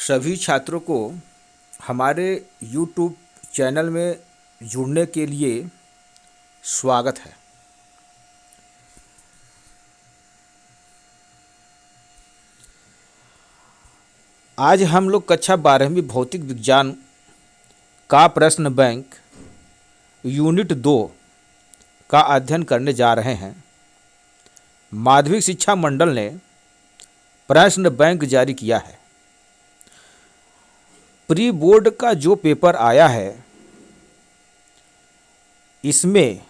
सभी छात्रों को हमारे YouTube चैनल में जुड़ने के लिए स्वागत है। आज हम लोग कक्षा 12वीं भौतिक विज्ञान का प्रश्न बैंक यूनिट 2 का अध्ययन करने जा रहे हैं। माध्यमिक शिक्षा मंडल ने प्रश्न बैंक जारी किया है। प्री बोर्ड का जो पेपर आया है इसमें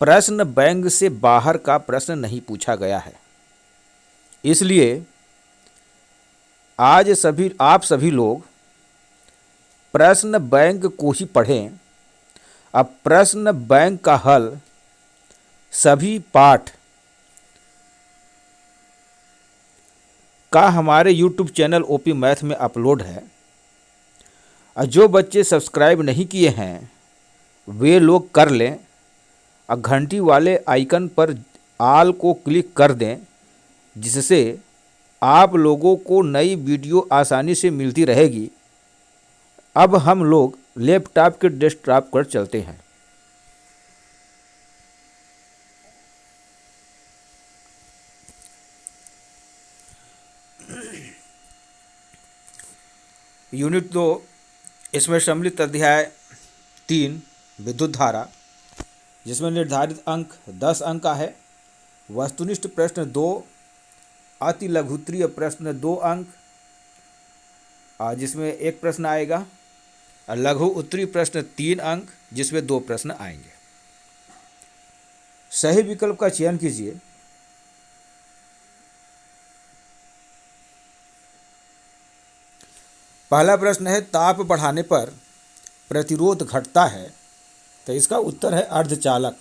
प्रश्न बैंक से बाहर का प्रश्न नहीं पूछा गया है, इसलिए आज आप सभी लोग प्रश्न बैंक को ही पढ़ें। अब प्रश्न बैंक का हल सभी पाठ का हमारे YouTube चैनल ओपी मैथ में अपलोड है। और जो बच्चे सब्सक्राइब नहीं किए हैं वे लोग कर लें और घंटी वाले आइकन पर ऑल को क्लिक कर दें, जिससे आप लोगों को नई वीडियो आसानी से मिलती रहेगी। अब हम लोग लैपटॉप के डेस्कटॉप पर चलते हैं। यूनिट 2 इसमें सम्मिलित अध्याय 3 विद्युत धारा, जिसमें निर्धारित अंक 10 अंक का है। वस्तुनिष्ठ प्रश्न 2, अति लघुत्तरीय प्रश्न 2 अंक, जिसमें एक प्रश्न आएगा। लघु उत्तरीय प्रश्न 3 अंक, जिसमें 2 प्रश्न आएंगे। सही विकल्प का चयन कीजिए। पहला प्रश्न है, ताप बढ़ाने पर प्रतिरोध घटता है, तो इसका उत्तर है अर्धचालक।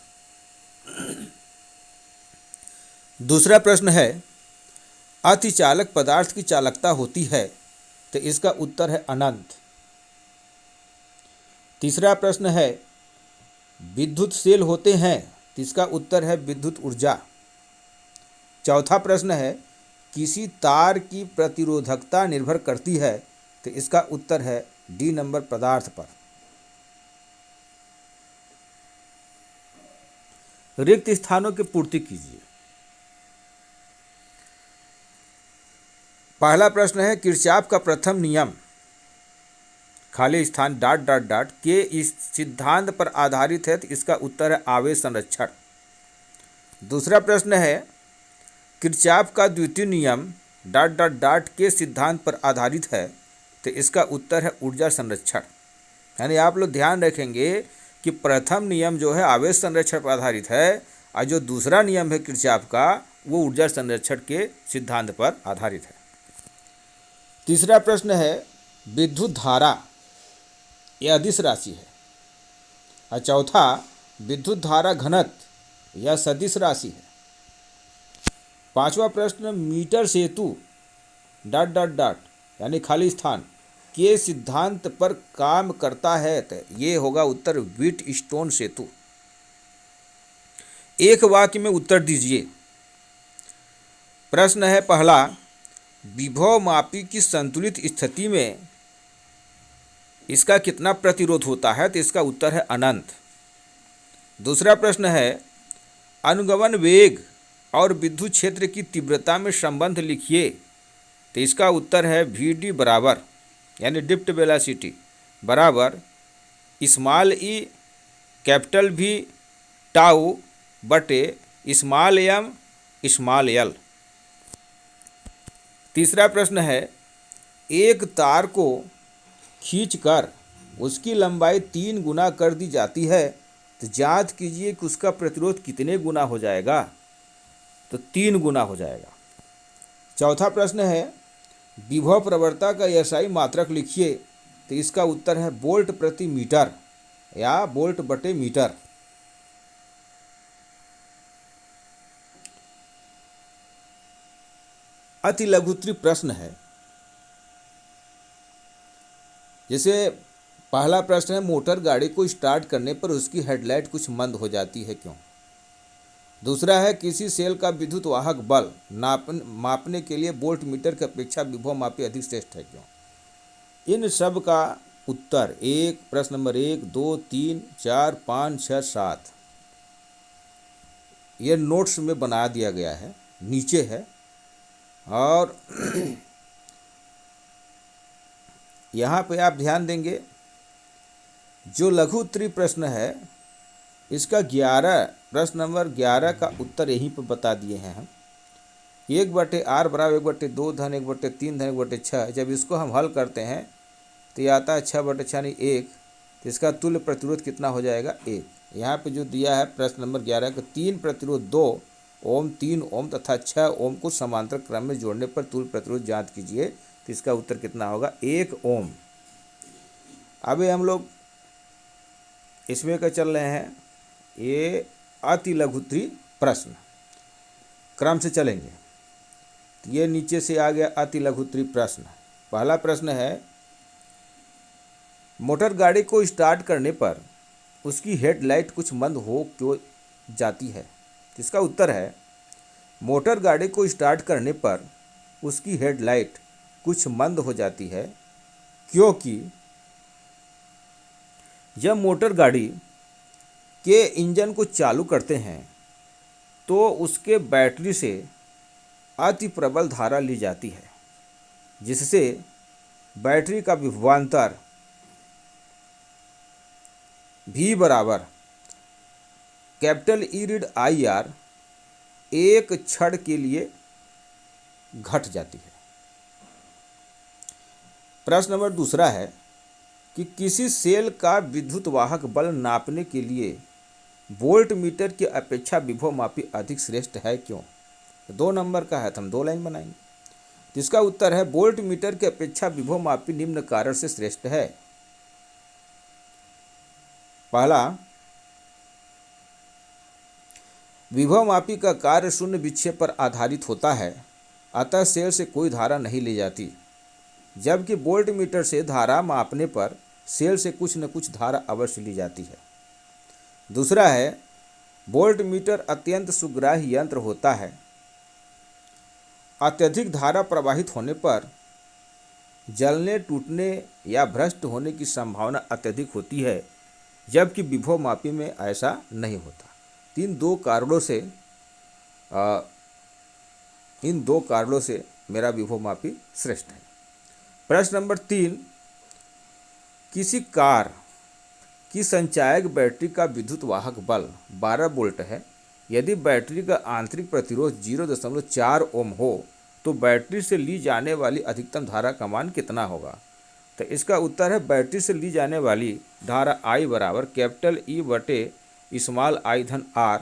दूसरा प्रश्न है, अतिचालक पदार्थ की चालकता होती है, तो इसका उत्तर है अनंत। तीसरा प्रश्न है, विद्युत सेल होते हैं, तो इसका उत्तर है विद्युत ऊर्जा। चौथा प्रश्न है, किसी तार की प्रतिरोधकता निर्भर करती है, तो इसका उत्तर है डी नंबर पदार्थ पर। रिक्त स्थानों की पूर्ति कीजिए। पहला प्रश्न है, किरचॉफ का प्रथम नियम खाली स्थान ... के इस सिद्धांत पर आधारित है, तो इसका उत्तर है आवेश संरक्षण। दूसरा प्रश्न है, किरचॉफ का द्वितीय नियम ... के सिद्धांत पर आधारित है, तो इसका उत्तर है ऊर्जा संरक्षण। यानी आप लोग ध्यान रखेंगे कि प्रथम नियम जो है आवेश संरक्षण पर आधारित है, और जो दूसरा नियम है किरचॉफ का वो ऊर्जा संरक्षण के सिद्धांत पर आधारित है। तीसरा प्रश्न है, विद्युत धारा यह अदिश राशि है। और चौथा, विद्युत धारा घनत्व यह सदिश राशि है। पांचवा प्रश्न, मीटर सेतु ... यानी खाली स्थान के सिद्धांत पर काम करता है, तो ये होगा उत्तर व्हीट स्टोन सेतु। एक वाक्य में उत्तर दीजिए। प्रश्न है पहला, विभव मापी की संतुलित स्थिति में इसका कितना प्रतिरोध होता है, तो इसका उत्तर है अनंत। दूसरा प्रश्न है, अनुगमन वेग और विद्युत क्षेत्र की तीव्रता में संबंध लिखिए, तो इसका उत्तर है VD बराबर यानी ड्रिफ्ट वेलोसिटी बराबर small E capital V tau बटे स्मॉल m स्मॉल l। तीसरा प्रश्न है, एक तार को खींचकर उसकी लंबाई 3 गुना कर दी जाती है, तो जांच कीजिए कि उसका प्रतिरोध कितने गुना हो जाएगा, तो 3 गुना हो जाएगा। चौथा प्रश्न है, विभव प्रवणता का SI मात्रक लिखिए, तो इसका उत्तर है वोल्ट प्रति मीटर या वोल्ट बटे मीटर। अति लघुत्तरीय प्रश्न है। जैसे पहला प्रश्न है, मोटर गाड़ी को स्टार्ट करने पर उसकी हेडलाइट कुछ मंद हो जाती है, क्यों? दूसरा है किसी सेल का विद्युत वाहक बल मापने के लिए वोल्ट मीटर की अपेक्षा विभव मापी अधिक श्रेष्ठ है क्यों। इन सब का उत्तर एक प्रश्न नंबर 1, 2, 3, 4, 5, 6, 7 ये नोट्स में बना दिया गया है, नीचे है। और यहाँ पे आप ध्यान देंगे जो लघु उत्तरीय प्रश्न है इसका 11 प्रश्न नंबर 11 का उत्तर यहीं पर बता दिए हैं हम। 1/r बराबर 1/2 धन 1/3 धन 1/6। जब इसको हम हल करते हैं तो ये आता है 6/6 नहीं 1, तो इसका तुल्य प्रतिरोध कितना हो जाएगा 1। यहाँ पे जो दिया है प्रश्न नंबर 11 का 3 प्रतिरोध 2 ओम 3 ओम तथा 6 ओम को समांतर क्रम में जोड़ने पर तुल्य प्रतिरोध ज्ञात कीजिए, तो इसका उत्तर कितना होगा 1 ओम। अभी हम लोग इसमें का चल रहे हैं, ये अति लघु उत्तरीय प्रश्न क्रम से चलेंगे। तो ये नीचे से आ गया अति लघु उत्तरीय प्रश्न। पहला प्रश्न है मोटर गाड़ी को स्टार्ट करने पर उसकी हेडलाइट कुछ मंद हो क्यों जाती है। इसका उत्तर है मोटर गाड़ी को स्टार्ट करने पर उसकी हेडलाइट कुछ मंद हो जाती है क्योंकि जब मोटर गाड़ी के इंजन को चालू करते हैं तो उसके बैटरी से अति प्रबल धारा ली जाती है, जिससे बैटरी का विभवांतर V बराबर capital E read I R एक क्षण के लिए घट जाती है। प्रश्न नंबर दूसरा है कि किसी सेल का विद्युत वाहक बल नापने के लिए वोल्ट मीटर की अपेक्षा विभव मापी अधिक श्रेष्ठ है क्यों। 2 नंबर का है तो हम 2 लाइन बनाएंगे। तो इसका उत्तर है वोल्ट मीटर की अपेक्षा विभव मापी निम्न कारण से श्रेष्ठ है। पहला, विभव मापी का कार्य शून्य विक्षेप पर आधारित होता है, अतः सेल से कोई धारा नहीं ली जाती, जबकि वोल्ट मीटर से धारा मापने पर सेल से कुछ न कुछ धारा अवश्य ली जाती है। दूसरा है वोल्ट मीटर अत्यंत सुग्राह्य यंत्र होता है, अत्यधिक धारा प्रवाहित होने पर जलने टूटने या भ्रष्ट होने की संभावना अत्यधिक होती है, जबकि विभव मापी में ऐसा नहीं होता। इन दो कारणों से मेरा विभव मापी श्रेष्ठ है। प्रश्न नंबर 3, किसी कार की संचायक बैटरी का विद्युत वाहक बल 12 वोल्ट है। यदि बैटरी का आंतरिक प्रतिरोध 0.4 ओम हो तो बैटरी से ली जाने वाली अधिकतम धारा का मान कितना होगा। तो इसका उत्तर है बैटरी से ली जाने वाली धारा I बराबर कैपिटल ई बटे स्मॉल आई धन आर।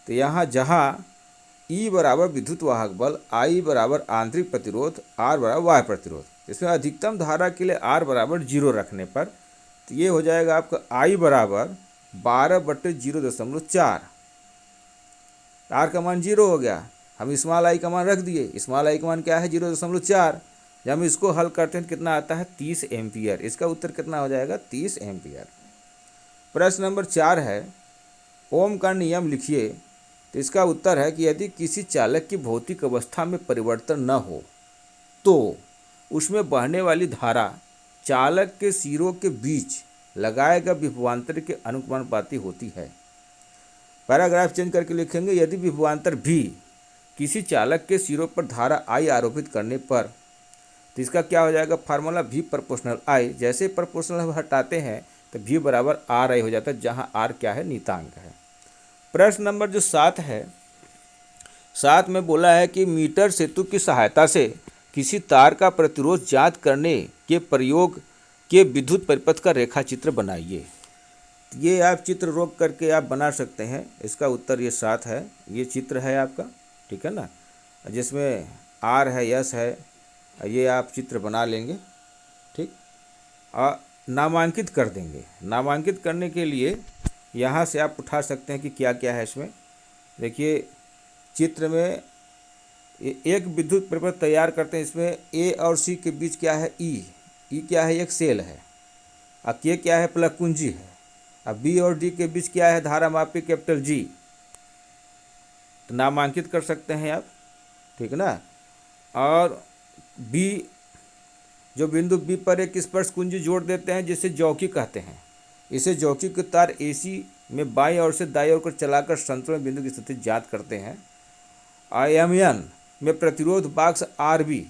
तो यहाँ जहाँ ई बराबर विद्युत वाहक बल, आई बराबर आंतरिक प्रतिरोध, आर बराबर बाह्य प्रतिरोध, इसमें अधिकतम धारा के लिए आर बराबर 0 रखने पर तो ये हो जाएगा आपका आई बराबर 12/0.4। आर का मान 0 हो गया, हम स्मॉल आई का मान रख दिए। स्मॉल आई का मान क्या है 0.4। जब हम इसको हल करते हैं तो कितना आता है 30 एम्पियर। इसका उत्तर कितना हो जाएगा 30 एम्पियर। प्रश्न नंबर 4 है ओम का नियम लिखिए। तो इसका उत्तर है कि यदि किसी चालक की भौतिक अवस्था में परिवर्तन न हो तो उसमें बहने वाली धारा चालक के सिरों के बीच लगाए गए विभवांतर के अनुपाती होती है। पैराग्राफ चेंज करके लिखेंगे यदि विभवांतर भी किसी चालक के सिरों पर धारा I आरोपित करने पर, तो इसका क्या हो जाएगा फार्मूला V प्रोपोर्शनल I। जैसे प्रोपोर्शनल हटाते हैं तो V बराबर RI हो जाता है, जहाँ R क्या है नियतांक है। प्रश्न नंबर जो 7 है, 7 में बोला है कि मीटर सेतु की सहायता से किसी तार का प्रतिरोध ज्ञात करने के प्रयोग के विद्युत परिपथ का रेखा चित्र बनाइए। ये आप चित्र रोक करके आप बना सकते हैं। इसका उत्तर ये 7 है। ये चित्र है आपका, ठीक है ना, जिसमें R है, S है, ये आप चित्र बना लेंगे, ठीक, और नामांकित कर देंगे। नामांकित करने के लिए यहाँ से आप उठा सकते हैं कि क्या क्या है इसमें। देखिए चित्र में एक विद्युत परिपथ तैयार करते हैं। इसमें A और C के बीच क्या है E क्या है एक सेल है, और K क्या है प्लग कुंजी है, और B और D के बीच क्या है धारा मापी कैपिटल G। तो नामांकित कर सकते हैं आप, ठीक है ना। और बी, जो बिंदु बी पर एक स्पर्श कुंजी जोड़ देते हैं जिसे जौकी कहते हैं। इसे जौकी के तार एसी में बाईं ओर से दाईं ओर को चलाकर संतुलन बिंदु की स्थिति ज्ञात करते हैं। आयमन में प्रतिरोध बॉक्स आर बी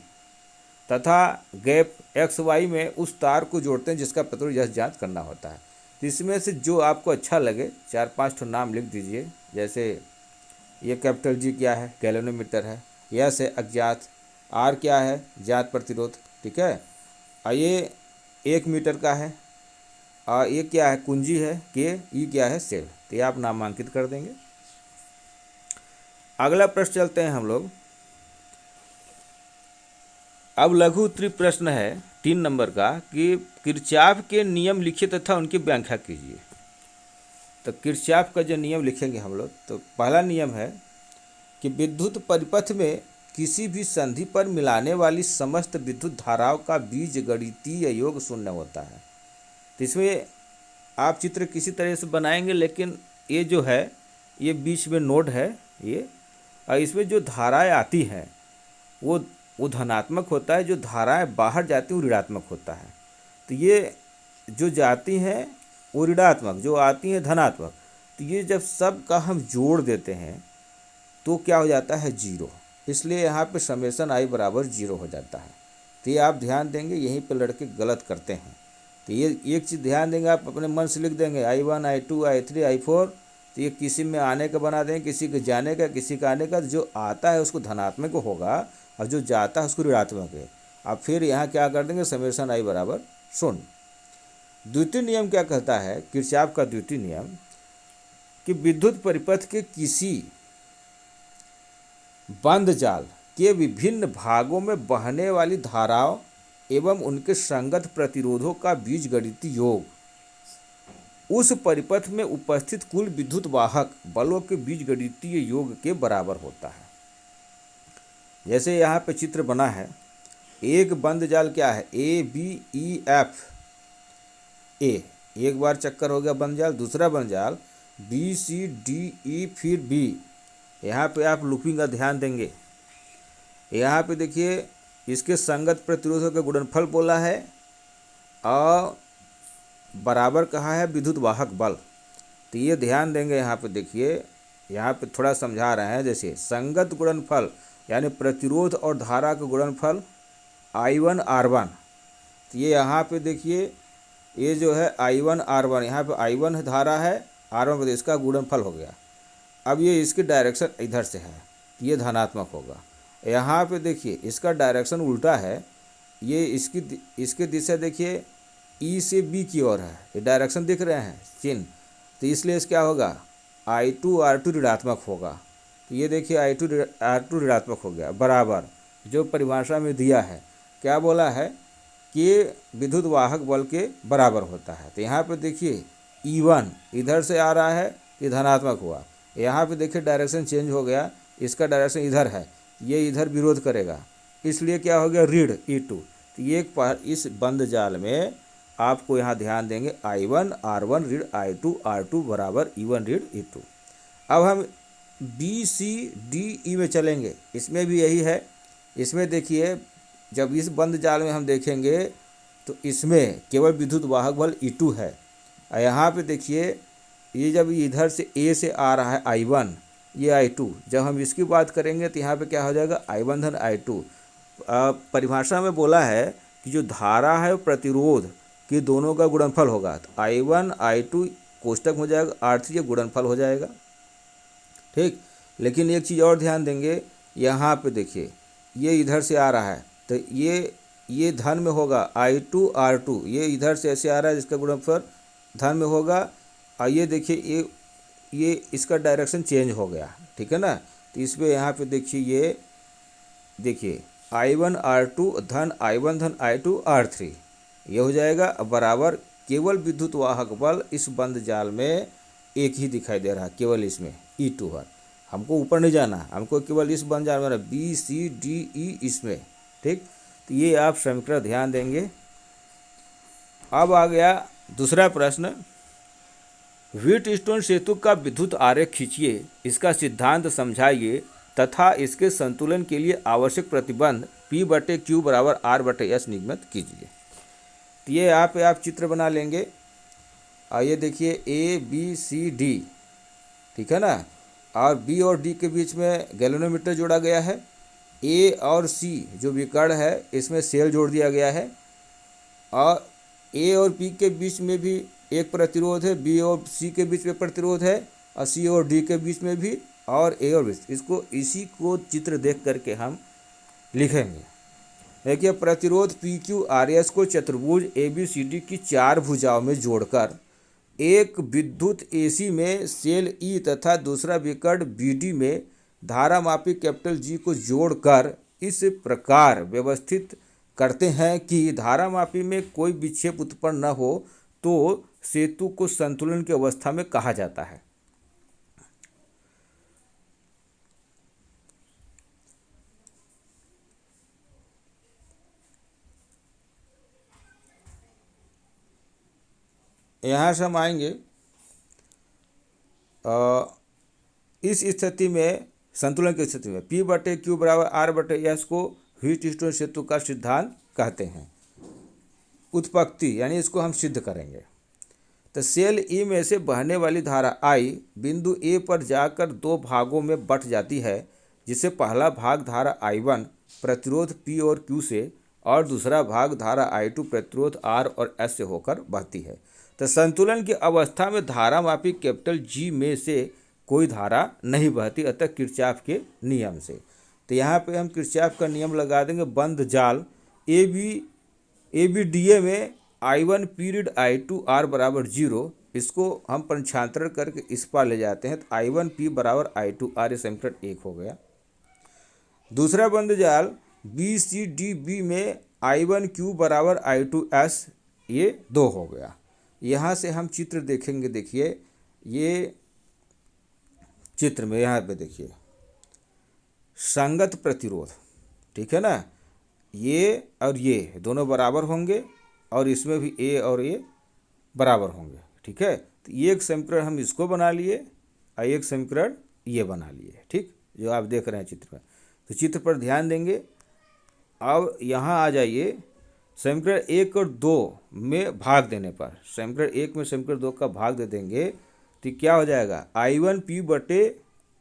तथा गैप एक्स वाई में उस तार को जोड़ते हैं जिसका प्रतिरोध यह ज्ञात करना होता है। तो इसमें से जो आपको अच्छा लगे 4-5 नाम लिख दीजिए। जैसे ये कैपिटल जी क्या है, गैल्वेनोमीटर है। यस है अज्ञात। आर क्या है, ज्ञात प्रतिरोध, ठीक है। और ये 1 मीटर का है। और ये क्या है, कुंजी है। के ई क्या है, सेल। तो ये आप नामांकित कर देंगे। अगला प्रश्न चलते हैं हम लोग। अब लघु उत्तरीय प्रश्न है 3 नंबर का कि किरचॉफ के नियम लिखिए तथा उनकी व्याख्या कीजिए। तो किरचॉफ का जो नियम लिखेंगे हम लोग, तो पहला नियम है कि विद्युत परिपथ में किसी भी संधि पर मिलाने वाली समस्त विद्युत धाराओं का बीजगणितीय योग शून्य होता है। तो इसमें आप चित्र किसी तरह से बनाएंगे, लेकिन ये जो है ये बीच में नोड है ये, और इसमें जो धाराएं आती हैं वो धनात्मक होता है, जो धाराएं बाहर जाती हैं वो ऋणात्मक होता है। तो ये जो जाती हैं वो ऋणात्मक, जो आती हैं धनात्मक। तो ये जब सब का हम जोड़ देते हैं तो क्या हो जाता है, 0। इसलिए यहाँ पे समेशन आई बराबर 0 हो जाता है। तो ये आप ध्यान देंगे, यहीं पे लड़के गलत करते हैं। तो ये एक चीज़ ध्यान देंगे, आप अपने मन से लिख देंगे I1 I2 I3 I4। तो ये किसी में आने का बना देंगे, किसी के जाने का, किसी का आने का। जो आता है उसको धनात्मक होगा और जो जाता है उसको ऋणात्मक है। अब फिर यहाँ क्या कर देंगे, समेशन आई बराबर 0। द्वितीय नियम क्या कहता है, किरचॉफ का द्वितीय नियम, कि विद्युत परिपथ के किसी बंद जाल के विभिन्न भागों में बहने वाली धाराओं एवं उनके संगत प्रतिरोधों का बीजगणितीय योग उस परिपथ में उपस्थित कुल विद्युत वाहक बलों के बीजगणितीय योग के बराबर होता है। जैसे यहाँ पे चित्र बना है, एक बंद जाल क्या है, ABEF, ए एक बार चक्कर हो गया बंद जाल। दूसरा बंद जाल BCDE फिर B। यहाँ पे आप लूपिंग का ध्यान देंगे। यहाँ पे देखिए इसके संगत प्रतिरोधों का गुणनफल बोला है और बराबर कहा है विद्युत वाहक बल। तो ये ध्यान देंगे। यहाँ पे देखिए, यहाँ पे थोड़ा समझा रहे हैं। जैसे संगत गुणनफल यानी प्रतिरोध और धारा का गुणनफल I1 R1। तो ये यहाँ पे देखिए, ये जो है I1 R1, यहाँ पे I1 धारा है, R1 पर इसका गुणनफल हो गया। अब ये इसकी डायरेक्शन इधर से है, ये धनात्मक होगा। यहाँ पे देखिए इसका डायरेक्शन उल्टा है, ये इसकी दिशा देखिए ई से बी की ओर है। ये डायरेक्शन दिख रहे हैं चिन्ह, तो इसलिए इस क्या होगा, I2 R2 ऋणात्मक होगा। तो ये देखिए I2 R2 ऋणात्मक हो गया, बराबर जो परिभाषा में दिया है क्या बोला है कि विद्युत वाहक बल के बराबर होता है। तो यहाँ पे देखिए E1 इधर से आ रहा है, ये धनात्मक हुआ। यहाँ पे देखिए डायरेक्शन चेंज हो गया, इसका डायरेक्शन इधर है, ये इधर विरोध करेगा, इसलिए क्या हो गया, ऋण E2। तो ये इस बंद जाल में आपको यहाँ ध्यान देंगे I1 R1 ऋण I2 R2 बराबर E1 ऋण E2। अब हम BCDE में चलेंगे, इसमें भी यही है। इसमें देखिए जब इस बंद जाल में हम देखेंगे तो इसमें केवल विद्युत वाहक बल E2 है। और यहाँ पे देखिए ये जब इधर से A से आ रहा है I1, ये I2, जब हम इसकी बात करेंगे तो यहाँ पे क्या हो जाएगा, I1 धन I2। परिभाषा में बोला है कि जो धारा है वो प्रतिरोध कि दोनों का गुणनफल होगा। तो I1 I2 कोष्टक हो जाएगा, R3 ये गुणनफल हो जाएगा, ठीक। लेकिन एक चीज़ और ध्यान देंगे, यहाँ पे देखिए ये इधर से आ रहा है तो ये धन में होगा I2 R2, ये इधर से ऐसे आ रहा है जिसका गुणनफल धन में होगा। और ये देखिए ये इसका डायरेक्शन चेंज हो गया, ठीक है ना। तो इसमें यहाँ पे देखिए ये देखिए I1 R2 धन I1 धन I2 R3 ये हो जाएगा बराबर केवल विद्युत वाहक बल इस बंद जाल में एक ही दिखाई दे रहा है, केवल इसमें E2 है। हमको ऊपर नहीं जाना, हमको केवल इस बंद जाल में BCDE इसमें, ठीक। तो ये आप समीकरण ध्यान देंगे। अब आ गया दूसरा प्रश्न व्हीटस्टोन सेतु का विद्युत आरेख खींचिए, इसका सिद्धांत समझाइए तथा इसके संतुलन के लिए आवश्यक प्रतिबंध P/Q बराबर R/S निगमित कीजिए। तो ये यहाँ पे आप चित्र बना लेंगे। आइए देखिए ABCD, ठीक है ना, और B और D के बीच में गैल्वेनोमीटर जोड़ा गया है। A और C जो विकर्ण है इसमें सेल जोड़ दिया गया है, और A और P के बीच में भी एक प्रतिरोध है, B और C के बीच में प्रतिरोध है, और C और D के बीच में भी, और A और B। इसको इसी को चित्र देख करके हम लिखेंगे। देखिए प्रतिरोध PQRS को चतुर्भुज ABCD की 4 भुजाओं में जोड़कर एक विद्युत AC में सेल E तथा दूसरा विकर्ण BD में धारामापी कैपिटल G को जोड़कर इस प्रकार व्यवस्थित करते हैं कि धारामापी में कोई विक्षेप उत्पन्न न हो, तो सेतु को संतुलन की अवस्था में कहा जाता है। यहाँ से हम आएंगे इस स्थिति में, संतुलन की स्थिति में P/Q बराबर R/S को व्हीटस्टोन सेतु का सिद्धांत कहते हैं। उत्पत्ति यानी इसको हम सिद्ध करेंगे। तो सेल E में से बहने वाली धारा I बिंदु A पर जाकर 2 भागों में बंट जाती है, जिसे पहला भाग धारा I1 प्रतिरोध P और Q से और दूसरा भाग धारा I2 प्रतिरोध R और S से होकर बहती है। तो संतुलन की अवस्था में धारामापी कैपिटल G में से कोई धारा नहीं बहती, अतः किरचॉफ के नियम से। तो यहाँ पे हम किरचॉफ का नियम लगा देंगे। बंद जाल ABDA में I1 पीरियड I2 R बराबर 0, इसको हम पंचांतरण करके इस पार ले जाते हैं, तो I1 P बराबर I2 R, ये समीकरण 1 हो गया। दूसरा बंद जाल BCDB में I1 Q बराबर I2 S, ये 2 हो गया। यहाँ से हम चित्र देखेंगे। देखिए ये चित्र में यहाँ पे देखिए संगत प्रतिरोध, ठीक है ना, ये और ये दोनों बराबर होंगे, और इसमें भी A और A बराबर होंगे, ठीक है। तो ये एक समीकरण हम इसको बना लिए और एक समीकरण ये बना लिए, ठीक, जो आप देख रहे हैं चित्र में। तो चित्र पर ध्यान देंगे। अब यहाँ आ जाइए, समीकरण 1 और 2 में भाग देने पर, समीकरण 1 में समीकरण 2 का भाग दे देंगे तो क्या हो जाएगा, I1 P बटे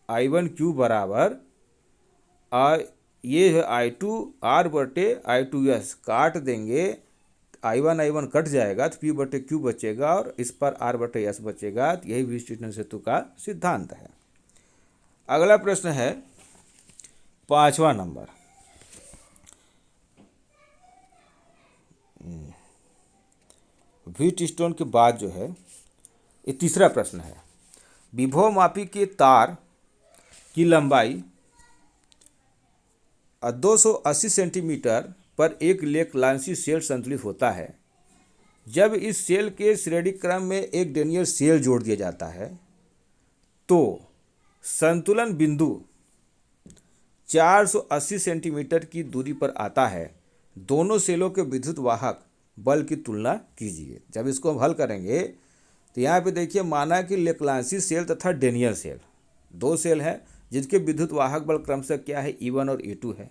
I1 Q बराबर, ये है I2 R बटे I2 S, काट देंगे, I1 कट जाएगा तो P बटे Q बचेगा, और इस पर R बटे S बचेगा। तो यही व्हीटस्टोन सेतु का सिद्धांत है। अगला प्रश्न है 5वां नंबर। व्हीटस्टोन के बाद जो है ये तीसरा प्रश्न है। विभवमापी के तार की लंबाई 280 सेंटीमीटर पर एक लेक्लांसी सेल संतुलित होता है। जब इस सेल के श्रेणी क्रम में एक डेनियल सेल जोड़ दिया जाता है तो संतुलन बिंदु 480 सेंटीमीटर की दूरी पर आता है। दोनों सेलों के विद्युत वाहक बल की तुलना कीजिए। जब इसको हम हल करेंगे तो यहाँ पे देखिए, माना कि लेक्लांसी सेल तथा डेनियल सेल, 2 सेल हैं जिनके विद्युत वाहक बल क्रमशः क्या है, E1 और E2 है।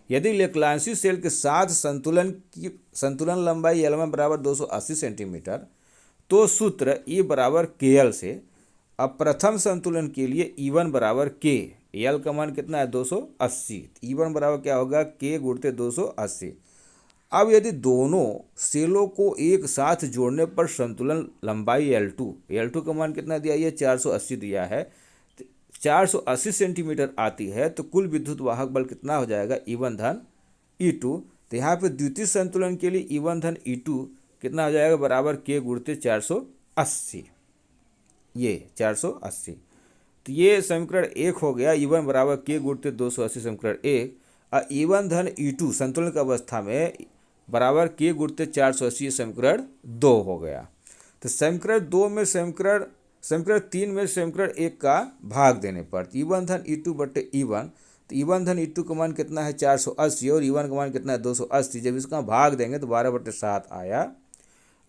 यदि लेक्लांसी सेल के साथ संतुलन लंबाई L1 बराबर 280 सेंटीमीटर, तो सूत्र E बराबर KL से अब प्रथम संतुलन के लिए E1 बराबर K, L का मान कितना है 280, E1 बराबर क्या होगा K गुणित 280। अब यदि दोनों सेलों को एक साथ जोड़ने पर संतुलन लंबाई L2 का मान कितना दिया, ये 480 दिया है, 480 सेंटीमीटर आती है, तो कुल विद्युत वाहक बल कितना हो जाएगा, E1 धन E2। तो यहाँ पे द्वितीय संतुलन के लिए E1 धन E2 कितना हो जाएगा, बराबर K गुणित 480, ये 480। तो ये समीकरण 1 हो गया। E1 बराबर K गुणित 280 समीकरण 1, और E1 धन E2 संतुलन की अवस्था में बराबर K गुणित 480 समीकरण 2 हो गया। तो समीकरण 2 में समीकरण 3 में समीकरण 1 का भाग देने पर E1 धन E2 बटे E1, तो E1 धन E2 का मान कितना है 480, और E1 का मान कितना है 280। जब इसका भाग देंगे तो 12/7 आया।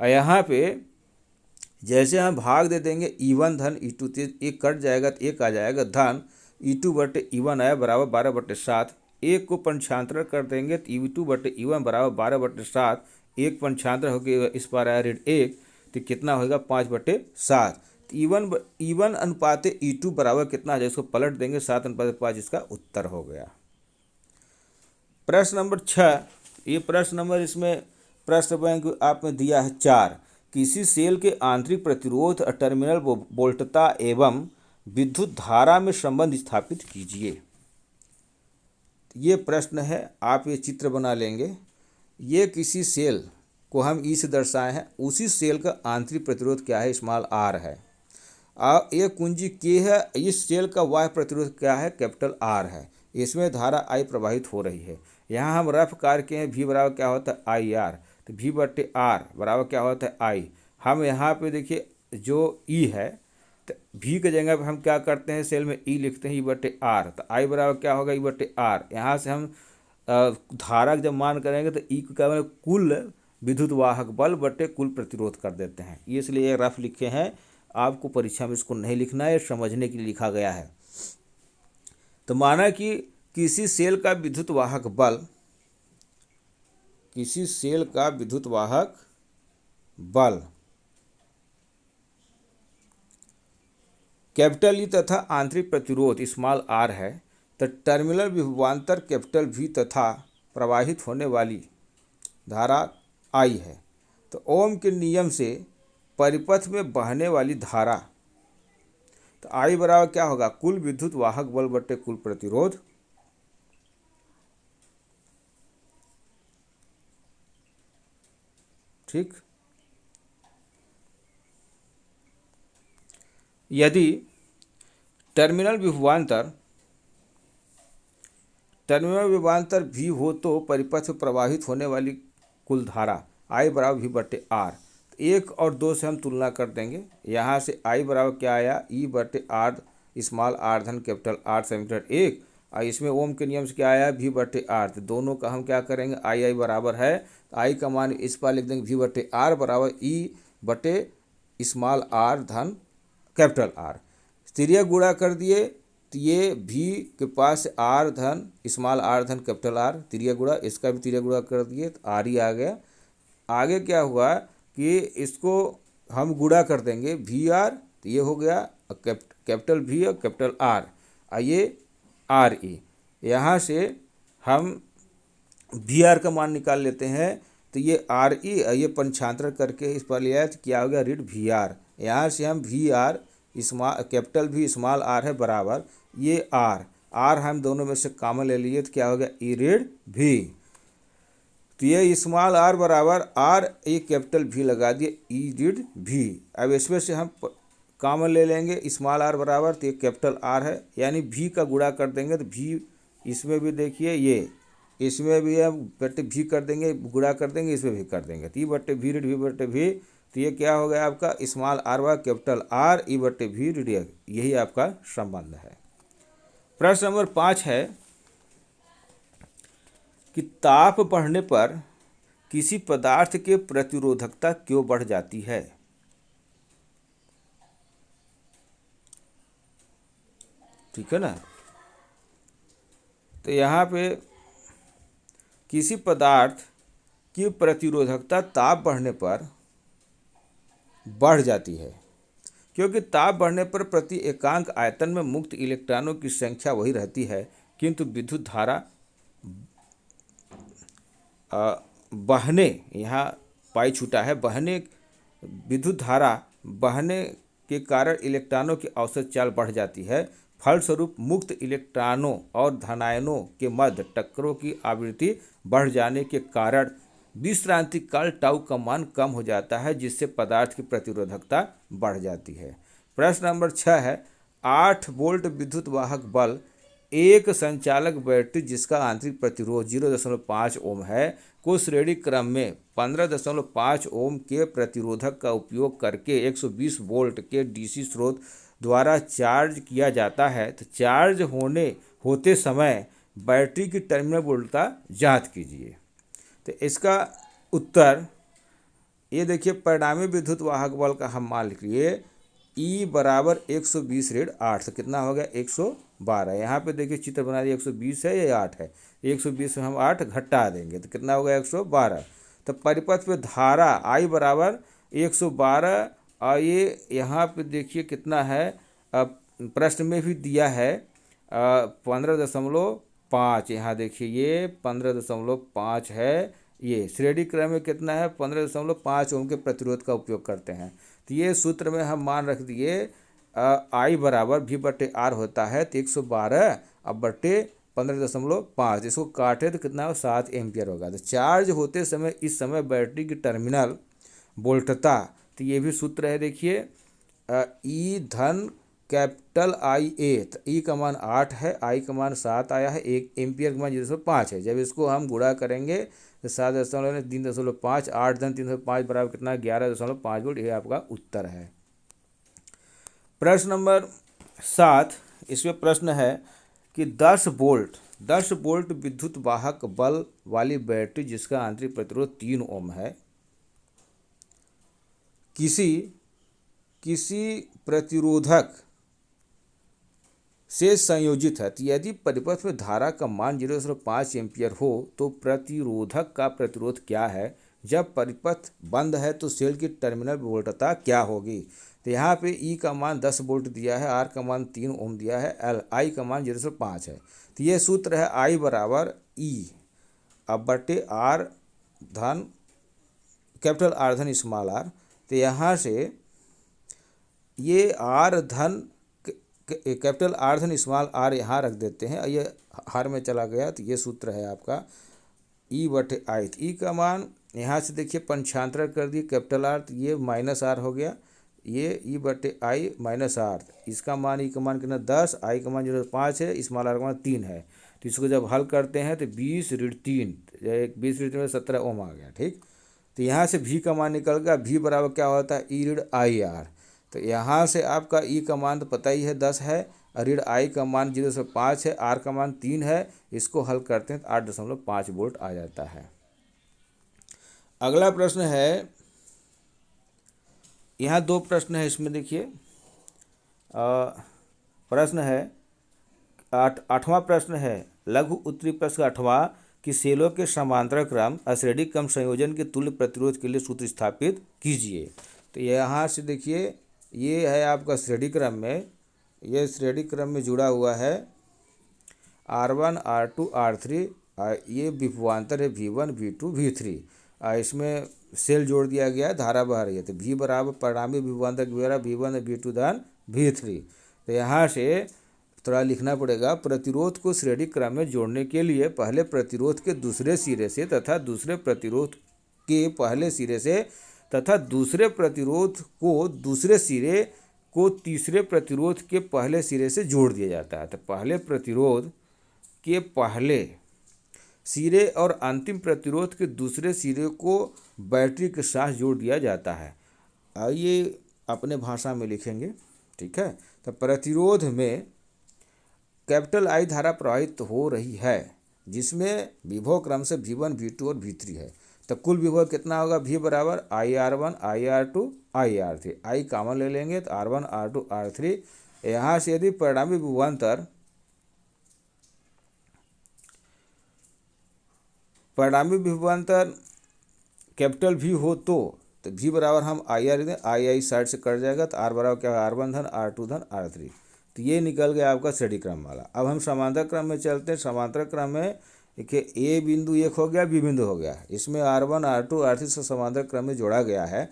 और यहाँ पे जैसे हम भाग दे देंगे E1 धन E2, तो एक कट जाएगा तो एक आ जाएगा धन E2 बटे E1 आया बराबर 12/7। एक को पंचांतर कर देंगे तो E2 बटे E1 बराबर 12/7। एक पंचांतर होकर इस पर आया ऋण 1, तो कितना होगा 5/7। तो E1 अनुपात E2 बराबर कितना है, इसको पलट देंगे 7:5, इसका उत्तर हो गया। प्रश्न नंबर 6, ये प्रश्न नंबर इसमें प्रश्न बैंक आपने दिया है 4। किसी सेल के आंतरिक प्रतिरोध टर्मिनल वोल्टता एवं विद्युत धारा में संबंध स्थापित कीजिए। ये प्रश्न है, आप ये चित्र बना लेंगे। ये किसी सेल को हम ई से दर्शाए हैं, उसी सेल का आंतरिक प्रतिरोध क्या है, स्मॉल आर है। ये कुंजी के है, इस सेल का बाह्य प्रतिरोध क्या है, कैपिटल आर है। इसमें धारा आई प्रवाहित हो रही है। यहाँ हम रफ कार्य के हैं, भी बराबर क्या होता है आई आर, तो भी बटे आर बराबर क्या होता है आई। हम यहाँ पे देखिए जो ई है, तो भी की जगह पे हम क्या करते हैं, सेल में ई लिखते हैं ई बटे आर, तो आई बराबर क्या होगा ई बटे आर। यहाँ से हम धारा जब मान करेंगे तो ई को क्या बनेगा, कुल विद्युत वाहक बल बटे कुल प्रतिरोध कर देते हैं। ये इसलिए ये रफ लिखे हैं, आपको परीक्षा में इसको नहीं लिखना है, समझने के लिए लिखा गया है। तो माना कि किसी सेल का विद्युत वाहक बल, किसी सेल का विद्युत वाहक बल कैपिटल ई तथा आंतरिक प्रतिरोध स्मॉल आर है, तो टर्मिनल विभवांतर कैपिटल वी तथा प्रवाहित होने वाली धारा आई है। तो ओम के नियम से परिपथ में बहने वाली धारा, तो आई बराबर क्या होगा, कुल विद्युत वाहक बल बटे कुल प्रतिरोध। ठीक, यदि टर्मिनल विभवांतर भी हो तो परिपथ में प्रवाहित होने वाली कुल धारा आई बराबर भी बटे आर। एक और दो से हम तुलना कर देंगे। यहाँ से आई बराबर क्या आया, ई बटे आर स्मॉल आर धन कैपिटल आर सेमीटर 1, और इसमें ओम के नियम से क्या आया भी बटे आर। तो दोनों का हम क्या करेंगे, आई आई बराबर है, तो आई का मान इस पर लिख देंगे भी बटे आर बराबर ई बटे स्मॉल आर धन कैपिटल आर। तिर्यक गुणा कर दिए तो ये भी के पास आर धन स्मॉल आर धन कैपिटल आर, तिर्यक गुणा, इसका भी तिर्यक गुणा कर दिए तो आर ही आ गया। आगे क्या हुआ कि इसको हम गुणा कर देंगे भी आर, तो ये हो गया कैपिटल भी और कैपिटल आर, ये आर ई। यहाँ से हम भी आर का मान निकाल लेते हैं, तो ये आर ई, ये पंचांतर करके इस पर लिया तो क्या हो गया ऋण भी आर। यहाँ से हम भी आर स्मॉल कैपिटल भी स्मॉल आर है बराबर ये आर हम दोनों में से कॉमन ले लिए तो क्या हो गया ई ऋण भी। तो ये स्मॉल आर बराबर आर ए कैपिटल भी लगा दिए ई ऋण भी। अब इसमें से हम कॉमन ले लेंगे स्मॉल आर बराबर, तो ये कैपिटल आर है, यानी भी का गुणा कर देंगे तो भी इसमें भी देखिए ये इसमें भी हम बटे भी कर देंगे, गुणा कर देंगे, इसमें भी कर देंगे, तो ई बटे भी ऋण भी बटे भी। तो ये क्या हो गया आपका स्मॉल आर व कैपिटल आर ई बटे भी ऋण, यही आपका संबंध है। प्रश्न नंबर 5 है कि ताप बढ़ने पर किसी पदार्थ के प्रतिरोधकता क्यों बढ़ जाती है। ठीक है ना, तो यहाँ पे किसी पदार्थ की प्रतिरोधकता ताप बढ़ने पर बढ़ जाती है, क्योंकि ताप बढ़ने पर प्रति एकांक आयतन में मुक्त इलेक्ट्रॉनों की संख्या वही रहती है, किंतु विद्युत धारा बहने, यहाँ पाई छूटा है, बहने विद्युत धारा बहने के कारण इलेक्ट्रॉनों की औसत चाल बढ़ जाती है। फलस्वरूप मुक्त इलेक्ट्रॉनों और धनायनों के मध्य टक्करों की आवृत्ति बढ़ जाने के कारण विश्रांति काल टाउ का मान कम हो जाता है, जिससे पदार्थ की प्रतिरोधकता बढ़ जाती है। प्रश्न नंबर 6 है 8 वोल्ट विद्युत वाहक बल एक संचालक बैटरी जिसका आंतरिक प्रतिरोध 0.5 ओम है को श्रेणी क्रम में 15.5 ओम के प्रतिरोधक का उपयोग करके 120 वोल्ट के डीसी स्रोत द्वारा चार्ज किया जाता है, तो चार्ज होते समय बैटरी की टर्मिनल वोल्टता ज्ञात कीजिए। तो इसका उत्तर ये देखिए परिणामी विद्युत वाहक बल का हम मान लिख लिए E बराबर 120 ऋण 8, तो कितना हो गया 112। यहाँ पे देखिए चित्र बना दिया 120 है या 8 है, 120 में हम 8 घटा देंगे तो कितना हो गया 112। तो परिपथ पे धारा I बराबर 112, और ये यहाँ पे देखिए कितना है, प्रश्न में भी दिया है 15.5। यहाँ देखिए ये 15.5 है। ये श्रेणी क्रम में कितना है 15.5 ओम के प्रतिरोध का उपयोग करते हैं। तो ये सूत्र में हम मान रख दिए I बराबर V/R होता है, तो 112 अब बटे 15.5, इसको काटे तो कितना हो 7 एम्पियर होगा। तो चार्ज होते समय इस समय बैटरी की टर्मिनल वोल्टता, तो ये भी सूत्र है देखिए E धन कैपिटल IA, तो E का मान 8 है, I का मान 7 आया है, 1 एम्पियर का मान 0.5 है। जब इसको हम गुणा करेंगे तो 7.3.5, 8 धन 3.5 बराबर कितना 11.5 वोल्ट। ये आपका उत्तर है। प्रश्न नंबर 7, इसमें प्रश्न है कि 10 वोल्ट विद्युत वाहक बल वाली बैटरी जिसका आंतरिक प्रतिरोध 3 ओम है, किसी प्रतिरोधक से संयोजित है। तो यदि परिपथ में धारा का मान 0.5 एम्पियर हो तो प्रतिरोधक का प्रतिरोध क्या है? जब परिपथ बंद है तो सेल की टर्मिनल वोल्टता क्या होगी? तो यहाँ पे E का मान 10 वोल्ट दिया है, R का मान 3 ओम दिया है, I का मान 0.5 है। तो ये सूत्र है I बराबर E अब बटे R धन कैपिटल R धन स्मॉल r। तो यहाँ से ये R धन कैपिटल R धन स्मॉल r यहाँ रख देते हैं, ये हार में चला गया, तो ये सूत्र है आपका E बटे I। तो E का मान यहाँ से देखिए पंचांतर कर दिए कैपिटल R, तो ये -R हो गया, ये E बटे I माइनस R। इसका मान E का मान कितना 10, I का मान 0.5 है, स्मॉल r का मान 3 है। तो इसको जब हल करते हैं तो 20 ऋण 3, 20 ऋण 3 में 17 ओम आ गया। ठीक, तो यहाँ से V का मान निकल गया, V बराबर क्या होता है E ऋण IR। तो यहाँ से आपका E का मान तो पता ही है 10 है, ऋण I का मान 0.5 है, R का मान 3 है, इसको हल करते हैं तो 8.5 वोल्ट आ जाता है। अगला प्रश्न है, यहाँ 2 प्रश्न है इसमें देखिए। प्रश्न है 8वां प्रश्न है लघु उत्तरी प्रश्न 8वां कि सेलों के समांतर क्रम अश्रेणी क्रम संयोजन के तुल्य प्रतिरोध के लिए सूत्र स्थापित कीजिए। तो यहाँ से देखिए ये है आपका श्रेणी क्रम में, ये श्रेणी क्रम में जुड़ा हुआ है R1 R2 R3, ये विभवांतर है V1 V2 V3, इसमें सेल जोड़ दिया गया है, धारा बह रही है। तो V बराबर परिणामी विभवांतर के द्वारा V1 V2 धन V3। तो यहाँ से थोड़ा लिखना पड़ेगा, प्रतिरोध को श्रेणी क्रम में जोड़ने के लिए पहले प्रतिरोध के दूसरे सिरे से तथा दूसरे प्रतिरोध के पहले सिरे से तथा दूसरे प्रतिरोध को दूसरे सिरे को तीसरे प्रतिरोध के पहले सिरे से जोड़ दिया जाता है। तो पहले प्रतिरोध के पहले सिरे और अंतिम प्रतिरोध के दूसरे सिरे को बैटरी के साथ जोड़ दिया जाता है। आइए अपने भाषा में लिखेंगे, ठीक है। तो प्रतिरोध में कैपिटल I धारा प्रवाहित हो रही है जिसमें विभव क्रम से V1 V2 और V3 है। तो कुल विभव कितना होगा? V बराबर IR1 IR2 IR3, I common ले लेंगे तो R1 R2 R3। यहाँ से यदि परिणामी विभवांतर कैपिटल V हो तो V बराबर हम IR दें, I साइड से कट जाएगा तो R बराबर क्या है R1 धन R2 धन R3। तो ये निकल गया आपका श्रेणी क्रम वाला। अब हम समांतर क्रम में चलते हैं। समांतर क्रम में देखिए A बिंदु एक हो गया, B बिंदु हो गया, इसमें R1 R2 R3 से समांतर क्रम में जोड़ा गया है।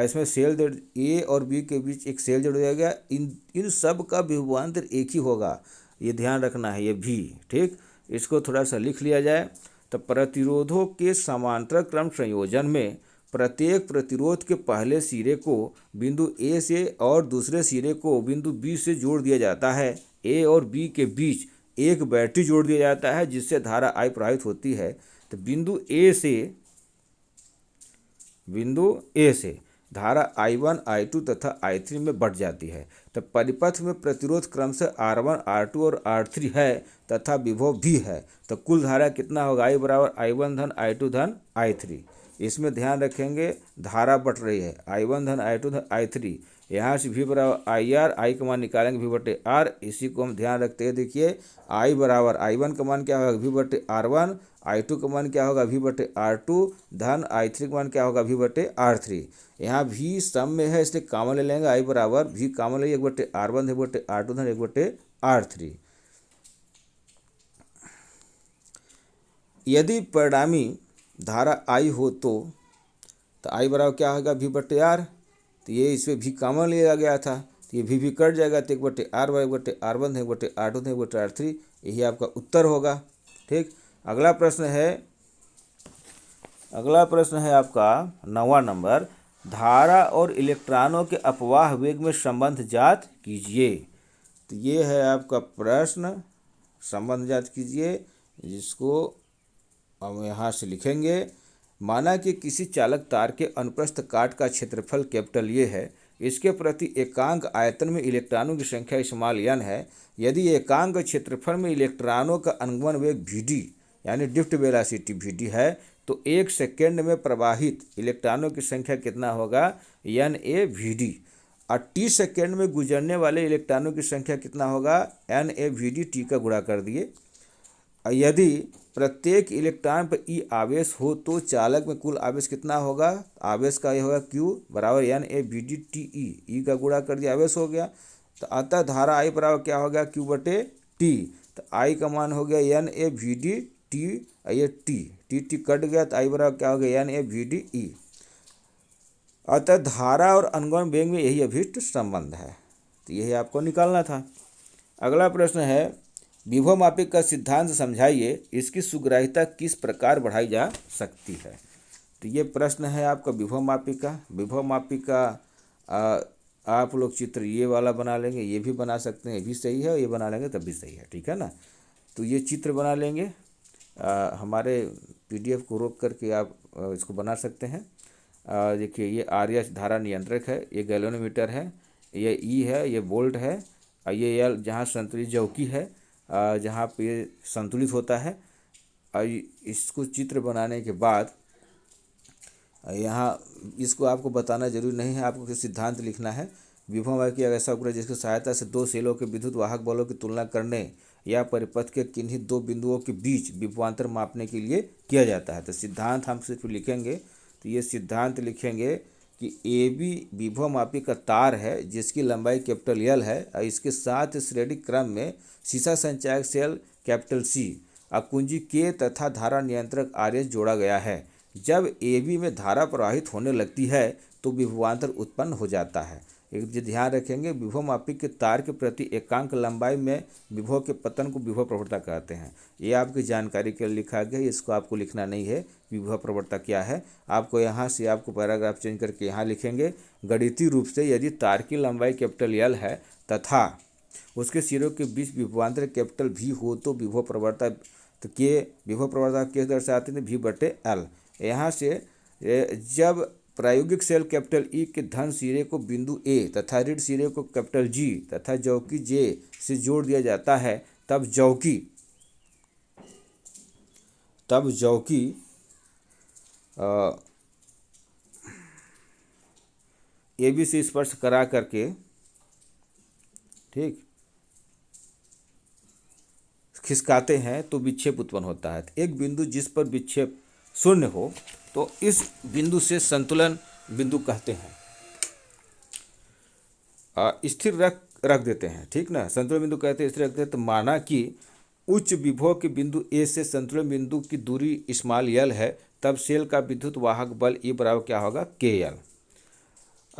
इसमें सेल A और B के बीच एक सेल जोड़ दिया गया। इन सब का विभवांतर एक ही होगा, ये ध्यान रखना है, ये भी ठीक। इसको थोड़ा सा लिख लिया जाए तो प्रतिरोधों के समांतर क्रम संयोजन में प्रत्येक प्रतिरोध के पहले सिरे को बिंदु A से और दूसरे सिरे को बिंदु B से जोड़ दिया जाता है। A और B के बीच एक बैटरी जोड़ दिया जाता है जिससे धारा I प्रवाहित होती है। तो बिंदु A से धारा I1 I2 तथा I3 में बढ़ जाती है। तो परिपथ में प्रतिरोध क्रम से R1 R2 और R3 है तथा विभव भी है। तो कुल धारा कितना होगा? I बराबर I1 धन I2 धन I3। इसमें ध्यान रखेंगे धारा बट रही है I1 धन I2 धन I3, यहाँ से V बराबर IR, I का मान निकालेंगे V बटे R, इसी को हम ध्यान रखते हैं। देखिए I बराबर I1 का मान क्या होगा V बटे R1, I2 का मान क्या होगा V बटे R2 धन I3 का मान क्या होगा V बटे R3। यहाँ V सम में है इसलिए कॉमन ले लेंगे, I बराबर V कॉमन ले 1 बटे R1 1 बटे R2 धन 1 बटे R3। यदि परिणामी धारा I हो तो I बराबर क्या होगा V बटे R, तो ये इसमें V कॉमन लिया गया था तो ये V कट जाएगा, तो 1 बटे R बराबर 1 बटे R1 1 बटे R2 1 बटे R3, यही आपका उत्तर होगा। ठीक, अगला प्रश्न है आपका 9वां नंबर, धारा और इलेक्ट्रॉनों के अपवाह वेग में संबंध ज्ञात कीजिए। तो ये है आपका प्रश्न, संबंध ज्ञात कीजिए, जिसको हम यहाँ से लिखेंगे। माना कि किसी चालक तार के अनुप्रस्थ काट का क्षेत्रफल कैपिटल ये है, इसके प्रति एकांक आयतन में इलेक्ट्रॉनों की संख्या स्मॉल n है। यदि एकांक क्षेत्रफल में इलेक्ट्रॉनों का अनुगमन वेग Vd यानी ड्रिफ्ट वेलोसिटी Vd है, तो 1 सेकेंड में प्रवाहित इलेक्ट्रॉनों की संख्या कितना होगा NaVd, और t सेकेंड में गुजरने वाले इलेक्ट्रॉनों की संख्या कितना होगा NaVd, t का गुणा कर दिए। यदि प्रत्येक इलेक्ट्रॉन पर ई आवेश हो तो चालक में कुल आवेश कितना होगा, आवेश का यह होगा Q बराबर NaVd TE, ई का गुणा कर दिया आवेश हो गया। तो अतः धारा I बराबर क्या हो गया Q बटे T, तो I का मान हो गया NaVd T, ये T कट गया तो I बराबर क्या हो गया NaVd E। अतः धारा और अनुगमन वेग में यही अभिष्ट संबंध है, तो यही आपको निकालना था। अगला प्रश्न है, विभव मापिक का सिद्धांत समझाइए, इसकी सुग्राह्यता किस प्रकार बढ़ाई जा सकती है। तो ये प्रश्न है आपका विभव मापिक का आप लोग चित्र ये वाला बना लेंगे, ये भी बना सकते हैं, ये भी सही है, ये बना लेंगे तब भी सही है, ठीक है ना। तो ये चित्र बना लेंगे, हमारे PDF को रोक करके आप इसको बना सकते हैं। देखिए ये RH धारा नियंत्रक है, ये गैल्वेनोमीटर है, ये E है, ये वोल्ट है, ये L जहाँ संतुलित जौकी है, जहाँ पे संतुलित होता है। इसको चित्र बनाने के बाद यहाँ इसको आपको बताना जरूरी नहीं है, आपको सिद्धांत लिखना है। विभव मापिक एक ऐसा उपकरण जिसकी सहायता से दो सेलों के विद्युत वाहक बलों की तुलना करने या परिपथ के किन्हीं दो बिंदुओं के बीच विभवांतर मापने के लिए किया जाता है। तो सिद्धांत हम सिर्फ लिखेंगे, तो ये सिद्धांत लिखेंगे कि AB विभव मापिक का तार है जिसकी लंबाई कैपिटल L है, और इसके साथ श्रेणी क्रम में सीसा संचायक सेल कैपिटल C, कुंजी K तथा धारा नियंत्रक RH जोड़ा गया है। जब AB में धारा प्रवाहित होने लगती है तो विभवांतर उत्पन्न हो जाता है। एक ध्यान रखेंगे, विभव मापिक के तार के प्रति एकांक लंबाई में विभव के पतन को विभव प्रवणता कहते हैं। ये आपकी जानकारी के लिए लिखा गया है, इसको आपको लिखना नहीं है विभव प्रवणता क्या है। आपको यहाँ से आपको पैराग्राफ चेंज करके यहाँ लिखेंगे, गणितीय रूप से यदि तार की लंबाई कैपिटल L है तथा उसके सिरों के बीच विभवांतर कैपिटल V हो तो विभव प्रवणता के दर्शाते हैं V बटे L। यहाँ से जब प्रायोगिक सेल कैपिटल E के धन सिरे को बिंदु A तथा ऋण सिरे को कैपिटल G तथा जौकी J से जोड़ दिया जाता है, तब जौकी AB से स्पर्श करा करके ठीक खिसकाते हैं तो विक्षेप उत्पन्न होता है। एक बिंदु जिस पर विक्षेप शून्य हो तो इस बिंदु से संतुलन बिंदु कहते हैं। स्थिर रख देते हैं, ठीक ना, संतुलन बिंदु कहते हैं, स्थिर रखते हैं। तो माना कि उच्च विभव के बिंदु A से संतुलन बिंदु की दूरी स्मॉल L है, तब सेल का विद्युत वाहक बल E बराबर क्या होगा KL।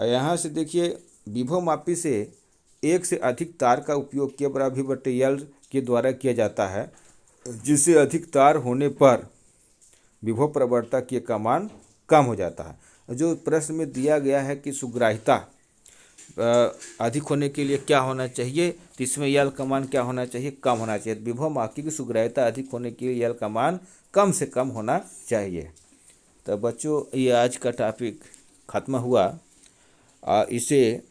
यहाँ से देखिए विभव मापी से एक से अधिक तार का उपयोग K बराबर V बटे L के द्वारा किया जाता है, जिससे अधिक तार होने पर विभव प्रवणता K का मान कम हो जाता है। जो प्रश्न में दिया गया है कि सुग्राह्यता अधिक होने के लिए क्या होना चाहिए, तो इसमें L का मान क्या होना चाहिए, कम होना चाहिए। विभव मापी की सुग्राह्यता अधिक होने के लिए L का मान कम से कम होना चाहिए। तो बच्चों ये आज का टॉपिक ख़त्म हुआ। इसे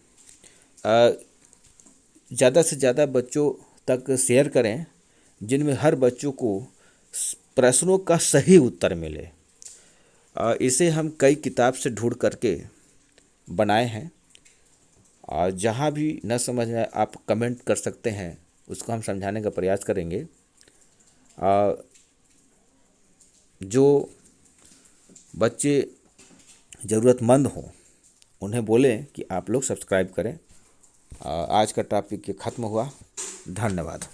ज़्यादा से ज़्यादा बच्चों तक शेयर करें, जिनमें हर बच्चों को प्रश्नों का सही उत्तर मिले। इसे हम कई किताब से ढूंढ करके बनाए हैं, और जहाँ भी न समझ में आप कमेंट कर सकते हैं, उसको हम समझाने का प्रयास करेंगे। जो बच्चे ज़रूरतमंद हों उन्हें बोलें कि आप लोग सब्सक्राइब करें। आज का टॉपिक ये ख़त्म हुआ। धन्यवाद।